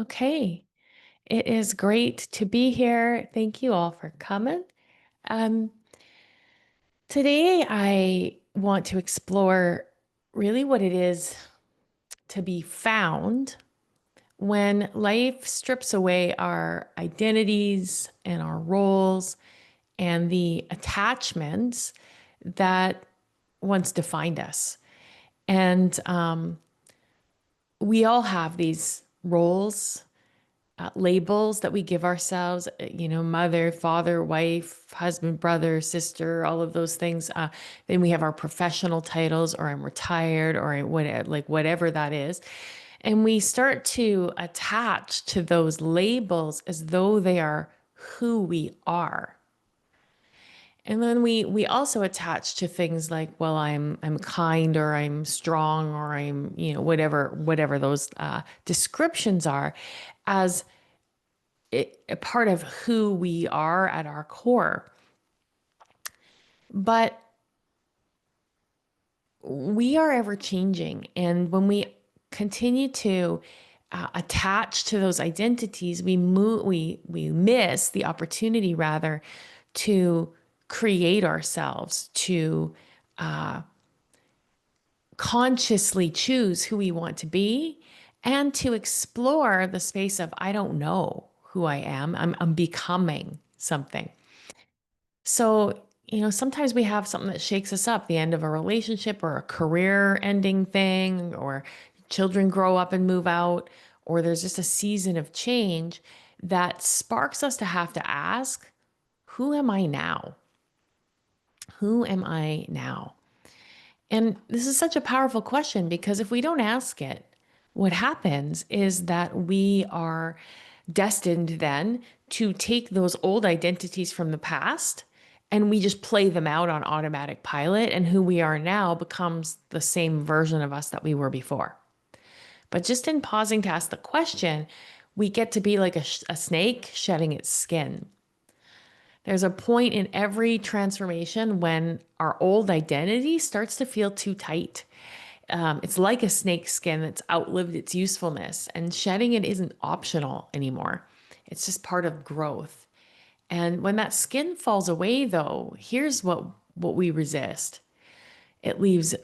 Okay. It is great to be here. Thank you all for coming. Um, Today, I want to explore really what it is to be found when life strips away our identities and our roles and the attachments that once defined us. And we all have these roles, labels that we give ourselves, mother, father, wife, husband, brother, sister, all of those things. Then we have our professional titles, or I'm retired, or whatever that is. And we start to attach to those labels as though they are who we are. And then we also attach to things like, well, I'm kind, or I'm strong, or I'm, whatever those descriptions are, as a part of who we are at our core. But we are ever changing. And when we continue to attach to those identities, we miss the opportunity, rather, to create ourselves, to consciously choose who we want to be, and to explore the space of, I don't know who I am. I'm becoming something. So, sometimes we have something that shakes us up, the end of a relationship, or a career ending thing, or children grow up and move out, or there's just a season of change that sparks us to have to ask, who am I now? Who am I now? And this is such a powerful question, because if we don't ask it, what happens is that we are destined then to take those old identities from the past, and we just play them out on automatic pilot. And who we are now becomes the same version of us that we were before. But just in pausing to ask the question, we get to be like a snake shedding its skin. There's a point in every transformation when our old identity starts to feel too tight. It's like a snake skin that's outlived its usefulness, and shedding it isn't optional anymore. It's just part of growth. And when that skin falls away, though, here's what we resist. It leaves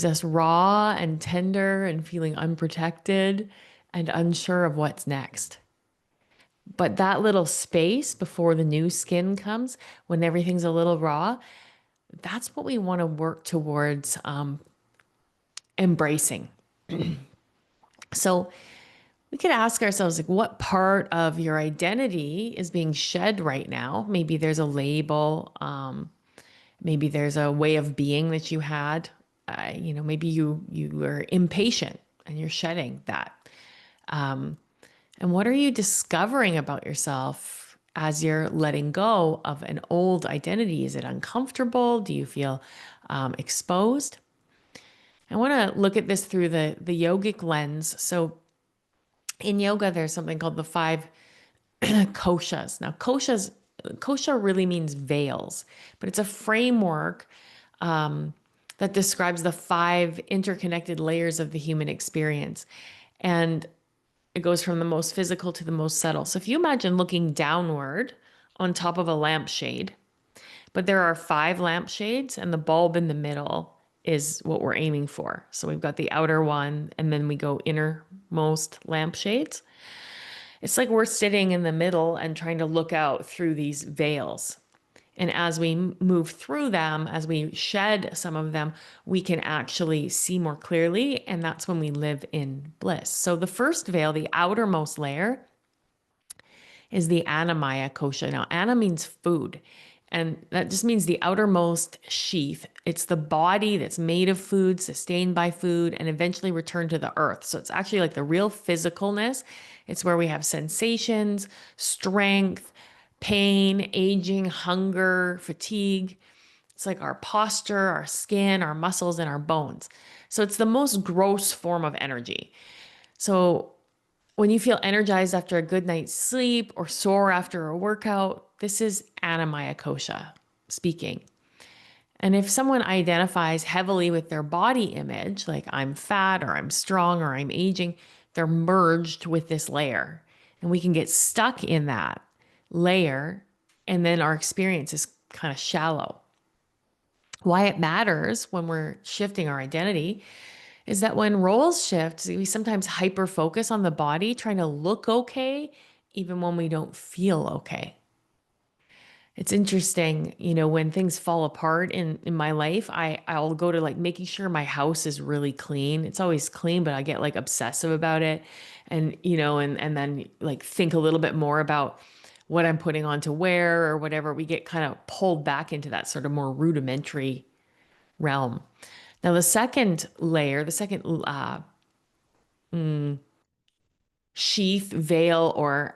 us raw and tender and feeling unprotected and unsure of what's next. But that little space before the new skin comes, when everything's a little raw, that's what we want to work towards embracing. So we could ask ourselves, like, what part of your identity is being shed right now? Maybe there's a label. Maybe there's a way of being that you had. Maybe you were impatient and you're shedding that. And what are you discovering about yourself as you're letting go of an old identity? Is it uncomfortable? Do you feel exposed? I want to look at this through the yogic lens. So in yoga, there's something called the five koshas. Now, kosha really means veils, but it's a framework that describes the five interconnected layers of the human experience. And it goes from the most physical to the most subtle. So if you imagine looking downward on top of a lampshade, but there are five lampshades, and the bulb in the middle is what we're aiming for. So we've got the outer one, and then we go innermost lampshades. It's like we're sitting in the middle and trying to look out through these veils. And as we move through them, as we shed some of them, we can actually see more clearly. And that's when we live in bliss. So the first veil, the outermost layer, is the Annamaya kosha. Now, Anna means food. And that just means the outermost sheath. It's the body that's made of food, sustained by food, and eventually returned to the earth. So it's actually like the real physicalness. It's where we have sensations, strength, pain, aging, hunger, fatigue. It's like our posture, our skin, our muscles, and our bones. So it's the most gross form of energy. So when you feel energized after a good night's sleep, or sore after a workout, this is Annamaya kosha speaking. And if someone identifies heavily with their body image, like I'm fat, or I'm strong, or I'm aging, They're merged with this layer. And we can get stuck in that layer, and then our experience is kind of shallow. Why it matters when we're shifting our identity is that when roles shift, we sometimes hyper focus on the body, trying to look okay, even when we don't feel okay. It's interesting, when things fall apart in my life, I'll go to like making sure my house is really clean. It's always clean, but I get like obsessive about it. And, and then like think a little bit more about what I'm putting on to wear or whatever. We get kind of pulled back into that sort of more rudimentary realm. Now, the second layer, the second sheath, veil, or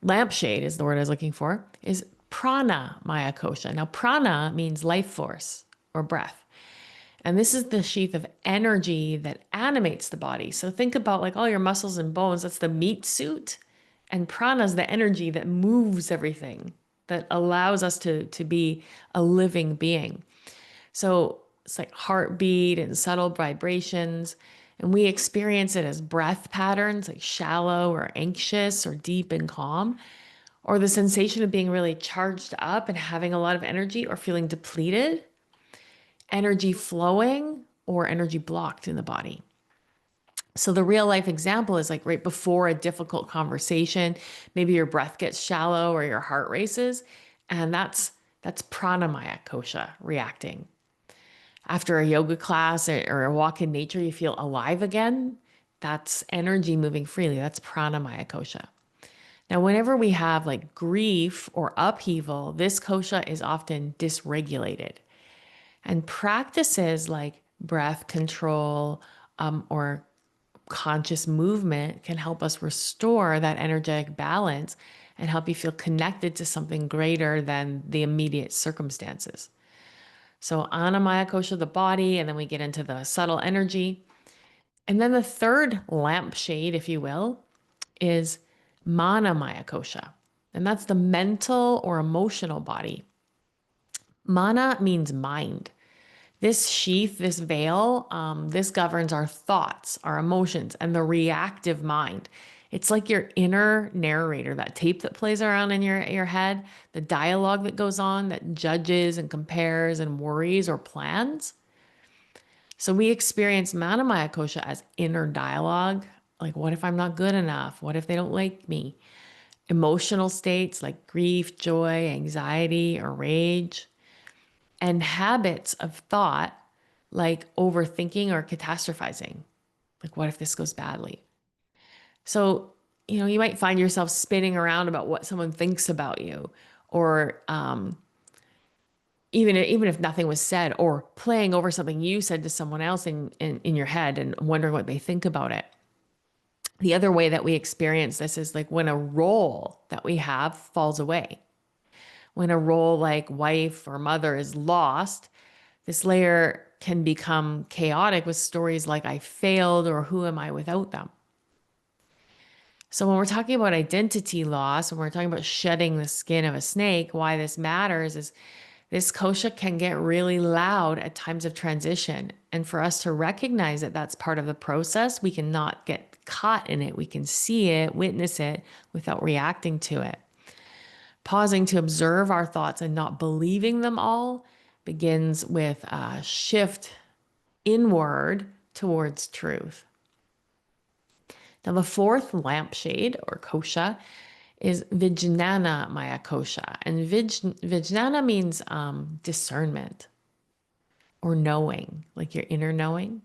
lampshade is the word I was looking for, is prana maya kosha. Now, prana means life force or breath. And this is the sheath of energy that animates the body. So think about like all your muscles and bones, that's the meat suit. And prana is the energy that moves everything, that allows us to be a living being. So it's like heartbeat and subtle vibrations. And we experience it as breath patterns, like shallow or anxious or deep and calm, or the sensation of being really charged up and having a lot of energy or feeling depleted, energy flowing, or energy blocked in the body. So the real life example is like right before a difficult conversation, maybe your breath gets shallow or your heart races, and that's pranamaya kosha reacting. After a yoga class or a walk in nature, you feel alive again. That's energy moving freely. That's pranamaya kosha. Now, whenever we have like grief or upheaval, this kosha is often dysregulated. And practices like breath control or conscious movement can help us restore that energetic balance and help you feel connected to something greater than the immediate circumstances. So Annamaya kosha, the body, and then we get into the subtle energy. And then the third lampshade, if you will, is Manamaya kosha. And that's the mental or emotional body. Mana means mind. This sheath, this veil, this governs our thoughts, our emotions, and the reactive mind. It's like your inner narrator, that tape that plays around in your head, the dialogue that goes on that judges and compares and worries or plans. So we experience Manamaya Kosha as inner dialogue. Like, what if I'm not good enough? What if they don't like me? Emotional states like grief, joy, anxiety, or rage, and habits of thought like overthinking or catastrophizing. Like, what if this goes badly? So, you might find yourself spinning around about what someone thinks about you, or even if nothing was said, or playing over something you said to someone else in your head and wondering what they think about it. The other way that we experience this is like when a role that we have falls away. When a role like wife or mother is lost, this layer can become chaotic with stories like I failed or who am I without them. So when we're talking about identity loss, when we're talking about shedding the skin of a snake, why this matters is this kosha can get really loud at times of transition. And for us to recognize that that's part of the process, we cannot get caught in it. We can see it, witness it without reacting to it. Pausing to observe our thoughts and not believing them all begins with a shift inward towards truth. Now, the fourth lampshade or kosha is Vijnana Maya kosha. And Vijnana means discernment or knowing, like your inner knowing.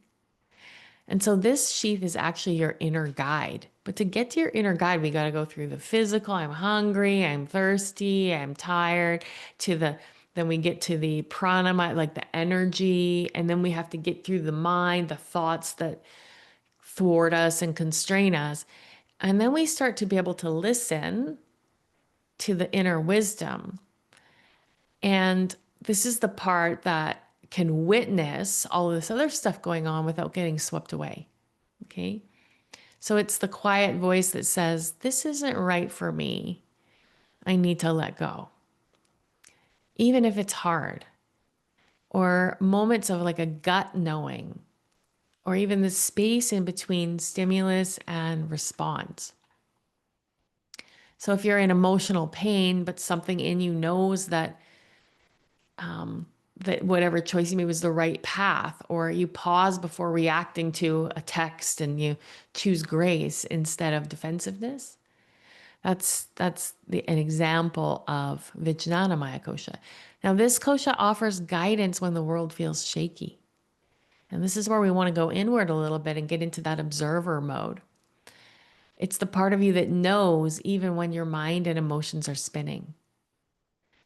And so this sheath is actually your inner guide. But to get to your inner guide, we got to go through the physical. I'm hungry, I'm thirsty, I'm tired, then we get to the prana, like the energy, and then we have to get through the mind, the thoughts that thwart us and constrain us. And then we start to be able to listen to the inner wisdom. And this is the part that can witness all of this other stuff going on without getting swept away. Okay. So it's the quiet voice that says, this isn't right for me. I need to let go. Even if it's hard, or moments of like a gut knowing. or even the space in between stimulus and response. So if you're in emotional pain, but something in you knows that that whatever choice you made was the right path, or you pause before reacting to a text and you choose grace instead of defensiveness, an example of Vijnana Maya Kosha. Now, this kosha offers guidance when the world feels shaky. And this is where we want to go inward a little bit and get into that observer mode. It's the part of you that knows even when your mind and emotions are spinning.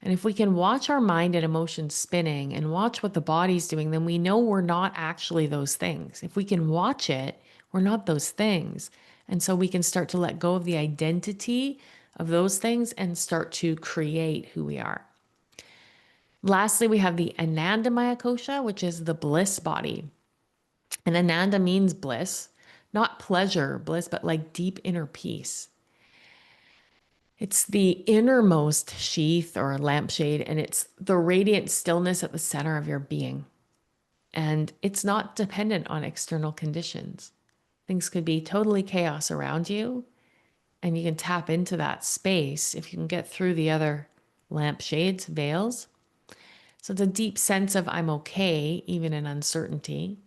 And if we can watch our mind and emotions spinning and watch what the body's doing, then we know we're not actually those things. If we can watch it, we're not those things. And so we can start to let go of the identity of those things and start to create who we are. Lastly, we have the Anandamaya Kosha, which is the bliss body. And Ananda means bliss, not pleasure, bliss, but like deep inner peace. It's the innermost sheath or lampshade, and it's the radiant stillness at the center of your being. And it's not dependent on external conditions. Things could be totally chaos around you, and you can tap into that space if you can get through the other lampshades, veils. So it's a deep sense of I'm okay, even in uncertainty,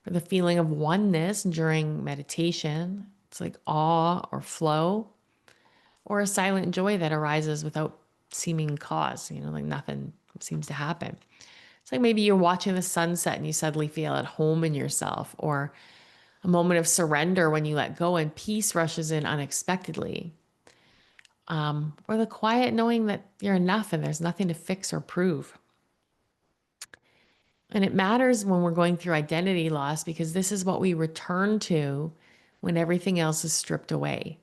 or the feeling of oneness during meditation. It's like awe or flow, or a silent joy that arises without seeming cause, like nothing seems to happen. It's like maybe you're watching the sunset and you suddenly feel at home in yourself, or a moment of surrender when you let go and peace rushes in unexpectedly. Or the quiet knowing that you're enough and there's nothing to fix or prove. And it matters when we're going through identity loss because this is what we return to when everything else is stripped away.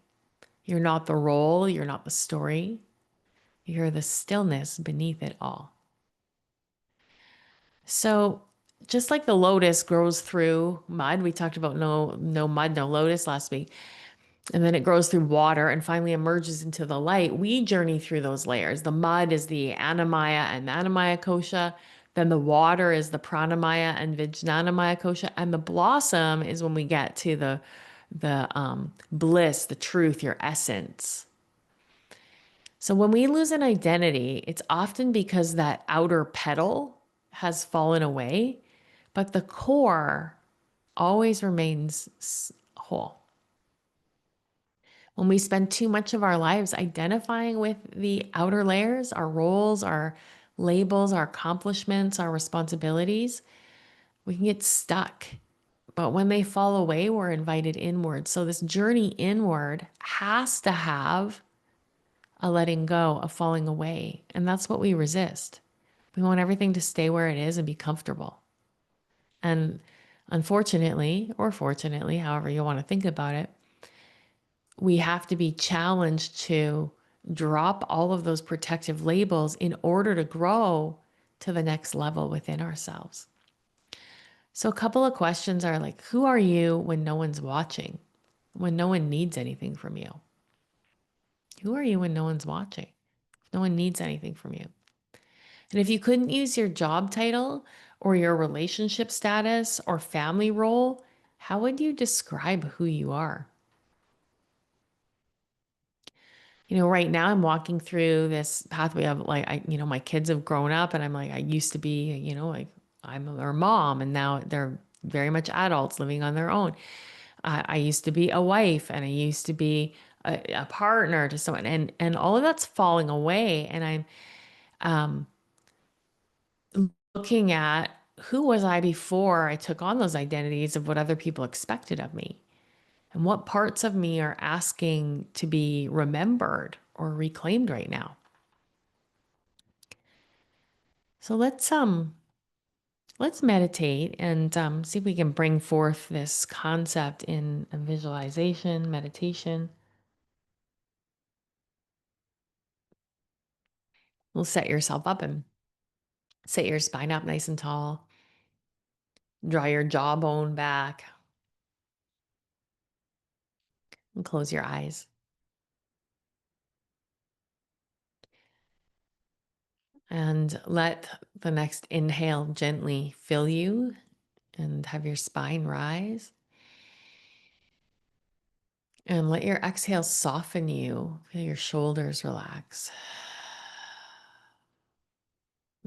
You're not the role, you're not the story, you're the stillness beneath it all. So, just like the lotus grows through mud, we talked about no mud, no lotus last week, and then it grows through water and finally emerges into the light. We journey through those layers. The mud is the Annamaya and Manamaya kosha. Then the water is the Pranamaya and Vijnanamaya kosha, and the blossom is when we get to the bliss, the truth, your essence. So when we lose an identity, it's often because that outer petal has fallen away, but the core always remains whole. When we spend too much of our lives identifying with the outer layers, our roles, our labels, our accomplishments, our responsibilities, we can get stuck. But when they fall away, we're invited inward. So this journey inward has to have a letting go, a falling away. And that's what we resist. We want everything to stay where it is and be comfortable. And unfortunately, or fortunately, however you want to think about it, we have to be challenged to drop all of those protective labels in order to grow to the next level within ourselves. So, a couple of questions are like, who are you when no one's watching, when no one needs anything from you? Who are you when no one's watching? No one needs anything from you. And if you couldn't use your job title or your relationship status or family role, how would you describe who you are? Right now I'm walking through this pathway of like, my kids have grown up and I'm like, I used to be, like I'm their mom and now they're very much adults living on their own. I used to be a wife and I used to be a partner to someone and all of that's falling away. And I'm looking at who was I before I took on those identities of what other people expected of me. And what parts of me are asking to be remembered or reclaimed right now? So let's meditate and see if we can bring forth this concept in a visualization, meditation. We'll set yourself up and set your spine up nice and tall. Draw your jawbone back and close your eyes. And let the next inhale gently fill you and have your spine rise. And let your exhale soften you. Feel your shoulders relax.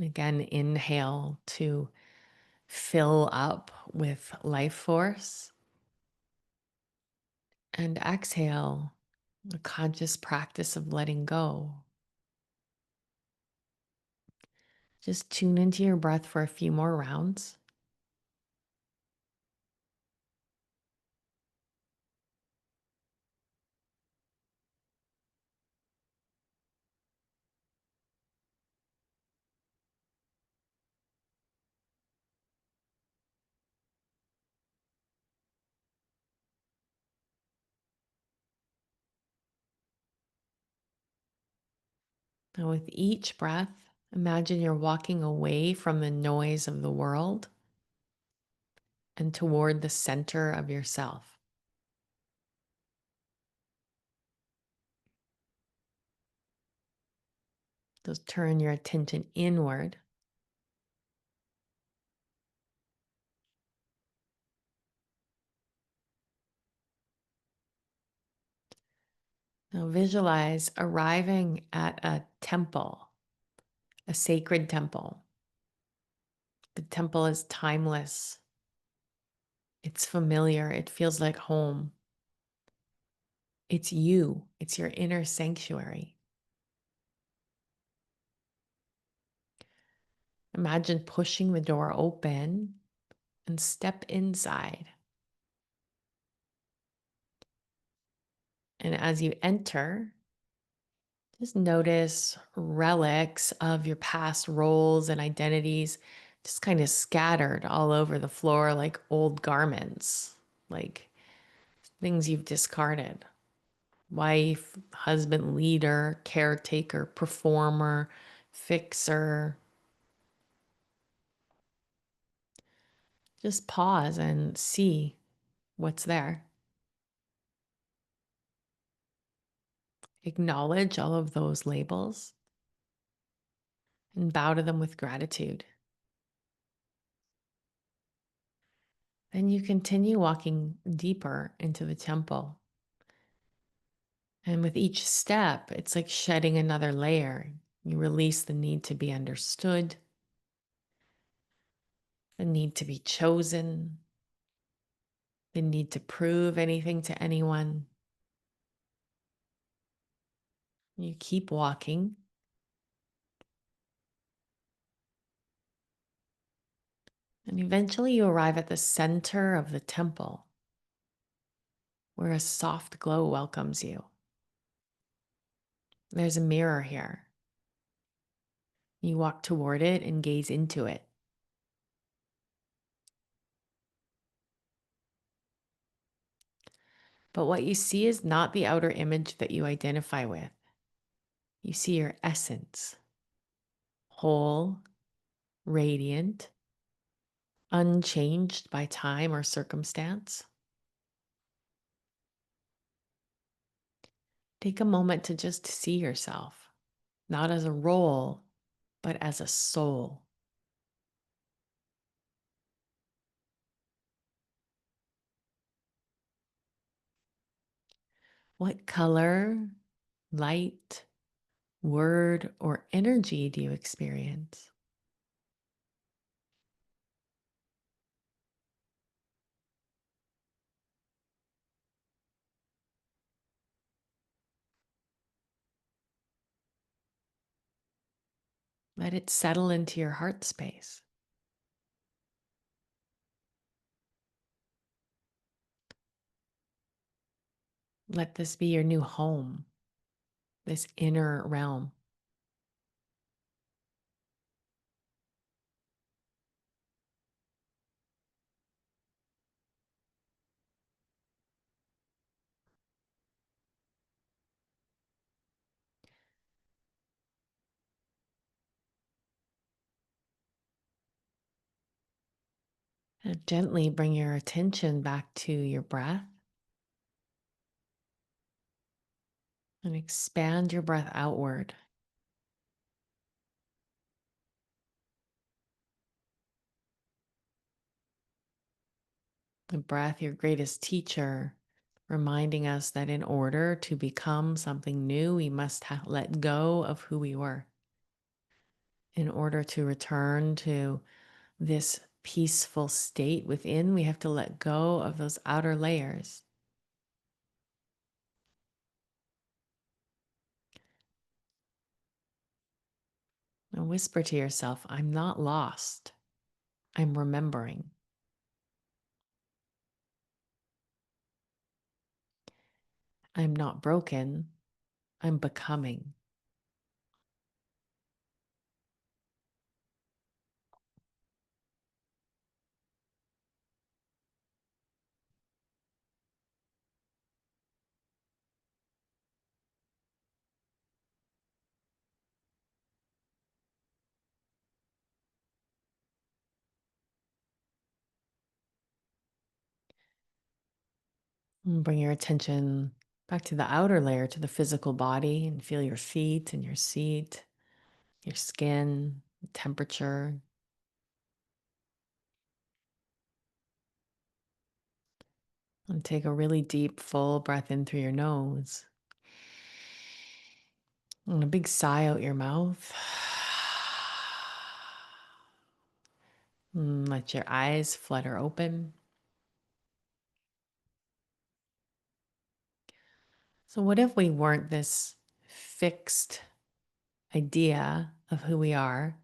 Again, inhale to fill up with life force. And exhale, a conscious practice of letting go. Just tune into your breath for a few more rounds. And with each breath, imagine you're walking away from the noise of the world and toward the center of yourself. So turn your attention inward. Now visualize arriving at a temple, a sacred temple. The temple is timeless. It's familiar. It feels like home. It's you. It's your inner sanctuary. Imagine pushing the door open and step inside. And as you enter, just notice relics of your past roles and identities just kind of scattered all over the floor like old garments, like things you've discarded. Wife, husband, leader, caretaker, performer, fixer. Just pause and see what's there. Acknowledge all of those labels and bow to them with gratitude. Then you continue walking deeper into the temple. And with each step, it's like shedding another layer. You release the need to be understood, the need to be chosen, the need to prove anything to anyone. You keep walking, and eventually you arrive at the center of the temple where a soft glow welcomes you. There's a mirror here. You walk toward it and gaze into it. But what you see is not the outer image that you identify with. You see your essence, whole, radiant, unchanged by time or circumstance. Take a moment to just see yourself, not as a role, but as a soul. What color, light, word, or energy do you experience? Let it settle into your heart space. Let this be your new home, this inner realm. And gently bring your attention back to your breath and expand your breath outward. The breath, your greatest teacher, reminding us that in order to become something new, we must let go of who we were. In order to return to this peaceful state within, we have to let go of those outer layers. And whisper to yourself, I'm not lost. I'm remembering. I'm not broken. I'm becoming. And bring your attention back to the outer layer, to the physical body, and feel your feet and your seat, your skin, temperature. And take a really deep, full breath in through your nose. And a big sigh out your mouth. And let your eyes flutter open. So, what if we weren't this fixed idea of who we are,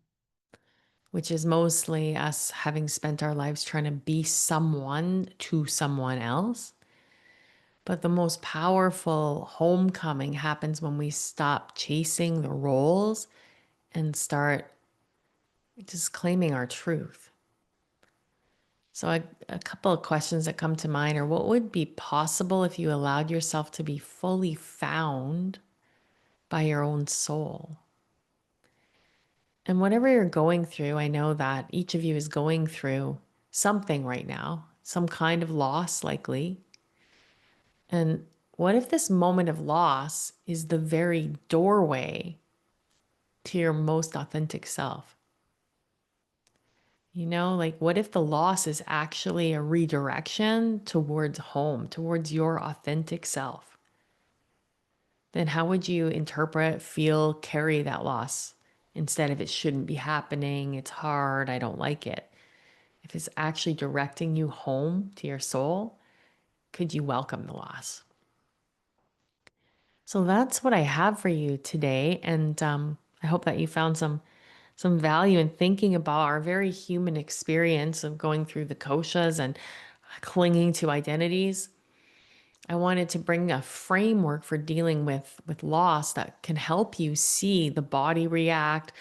which is mostly us having spent our lives trying to be someone to someone else? But the most powerful homecoming happens when we stop chasing the roles and start just claiming our truth. So, a couple of questions that come to mind are, what would be possible if you allowed yourself to be fully found by your own soul? And whatever you're going through, I know that each of you is going through something right now, some kind of loss, likely. And what if this moment of loss is the very doorway to your most authentic self? Like what if the loss is actually a redirection towards home, towards your authentic self? Then how would you interpret, feel, carry that loss instead of it shouldn't be happening, it's hard, I don't like it? If it's actually directing you home to your soul, could you welcome the loss? So that's what I have for you today. And I hope that you found some value in thinking about our very human experience of going through the koshas and clinging to identities. I wanted to bring a framework for dealing with loss that can help you see the body react,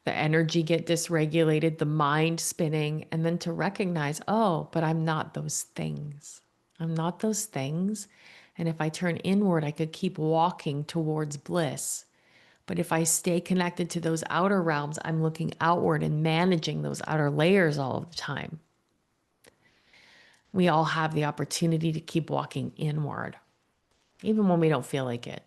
the energy get dysregulated, the mind spinning, and then to recognize, oh, but I'm not those things. I'm not those things. And if I turn inward, I could keep walking towards bliss. But if I stay connected to those outer realms, I'm looking outward and managing those outer layers all the time. We all have the opportunity to keep walking inward, even when we don't feel like it.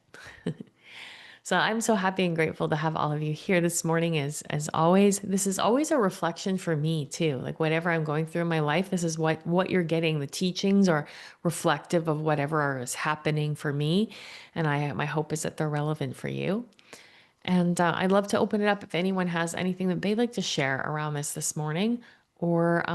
So I'm so happy and grateful to have all of you here this morning. As always, this is always a reflection for me too. Like whatever I'm going through in my life, this is what you're getting. The teachings are reflective of whatever is happening for me, and my hope is that they're relevant for you. And I'd love to open it up if anyone has anything that they'd like to share around this morning, or